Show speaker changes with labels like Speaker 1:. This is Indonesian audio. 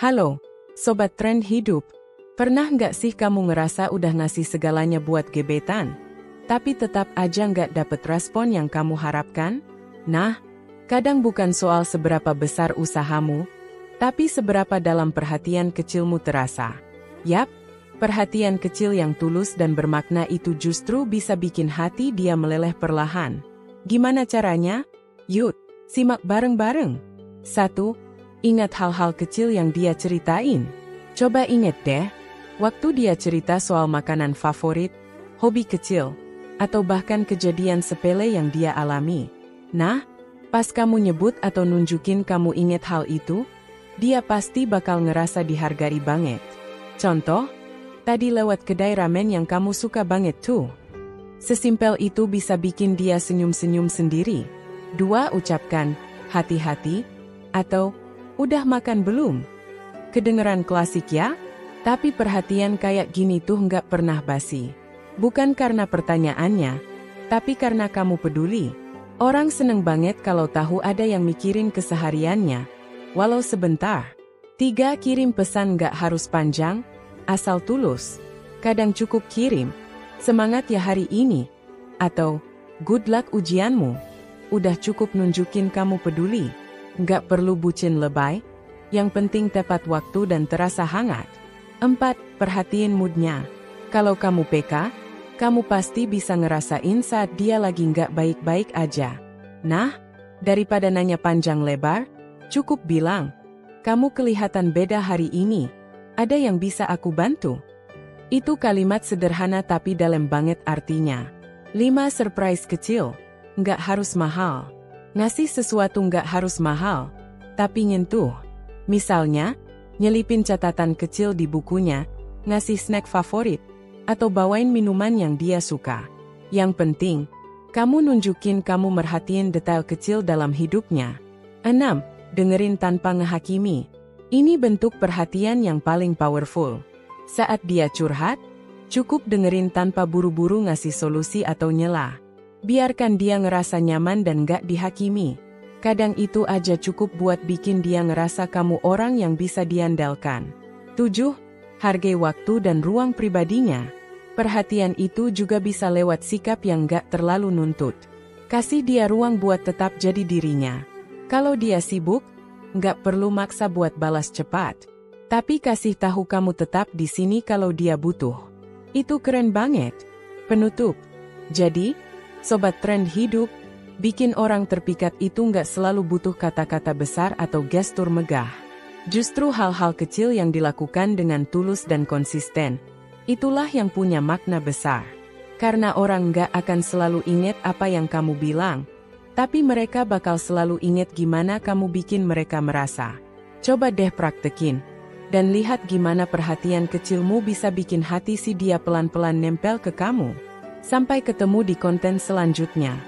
Speaker 1: Halo, Sobat Trend Hidup. Pernah nggak sih kamu ngerasa udah ngasih segalanya buat gebetan, tapi tetap aja nggak dapet respon yang kamu harapkan? Nah, kadang bukan soal seberapa besar usahamu, tapi seberapa dalam perhatian kecilmu terasa. Yap, perhatian kecil yang tulus dan bermakna itu justru bisa bikin hati dia meleleh perlahan. Gimana caranya? Yuk, simak bareng-bareng. 1. Ingat hal-hal kecil yang dia ceritain. Coba ingat deh, waktu dia cerita soal makanan favorit, hobi kecil, atau bahkan kejadian sepele yang dia alami. Nah, pas kamu nyebut atau nunjukin kamu ingat hal itu, dia pasti bakal ngerasa dihargai banget. Contoh, tadi lewat kedai ramen yang kamu suka banget tuh. Sesimpel itu bisa bikin dia senyum-senyum sendiri. 2. Ucapkan, hati-hati, atau udah makan belum? Kedengeran klasik ya? Tapi perhatian kayak gini tuh nggak pernah basi. Bukan karena pertanyaannya, tapi karena kamu peduli. Orang seneng banget kalau tahu ada yang mikirin kesehariannya, walau sebentar. 3. Kirim pesan nggak harus panjang, asal tulus. Kadang cukup kirim, semangat ya hari ini, atau good luck ujianmu. Udah cukup nunjukin kamu peduli. Nggak perlu bucin lebay, yang penting tepat waktu dan terasa hangat. 4. Perhatiin moodnya. Kalau kamu peka, kamu pasti bisa ngerasain saat dia lagi nggak baik-baik aja. Nah, daripada nanya panjang lebar, cukup bilang, kamu kelihatan beda hari ini, ada yang bisa aku bantu? Itu kalimat sederhana tapi dalam banget artinya. 5. Surprise kecil, nggak harus mahal. Ngasih sesuatu nggak harus mahal, tapi nyentuh. Misalnya, nyelipin catatan kecil di bukunya, ngasih snack favorit, atau bawain minuman yang dia suka. Yang penting, kamu nunjukin kamu merhatiin detail kecil dalam hidupnya. 6. Dengerin tanpa ngehakimi. Ini bentuk perhatian yang paling powerful. Saat dia curhat, cukup dengerin tanpa buru-buru ngasih solusi atau nyela. Biarkan dia ngerasa nyaman dan gak dihakimi. Kadang itu aja cukup buat bikin dia ngerasa kamu orang yang bisa diandalkan. 7. Hargai waktu dan ruang pribadinya. Perhatian itu juga bisa lewat sikap yang gak terlalu nuntut. Kasih dia ruang buat tetap jadi dirinya. Kalau dia sibuk, gak perlu maksa buat balas cepat. Tapi kasih tahu kamu tetap di sini kalau dia butuh. Itu keren banget. Penutup. Jadi, Sobat Trend Hidup, bikin orang terpikat itu nggak selalu butuh kata-kata besar atau gestur megah. Justru hal-hal kecil yang dilakukan dengan tulus dan konsisten, itulah yang punya makna besar. Karena orang nggak akan selalu ingat apa yang kamu bilang, tapi mereka bakal selalu ingat gimana kamu bikin mereka merasa. Coba deh praktekin, dan lihat gimana perhatian kecilmu bisa bikin hati si dia pelan-pelan nempel ke kamu. Sampai ketemu di konten selanjutnya.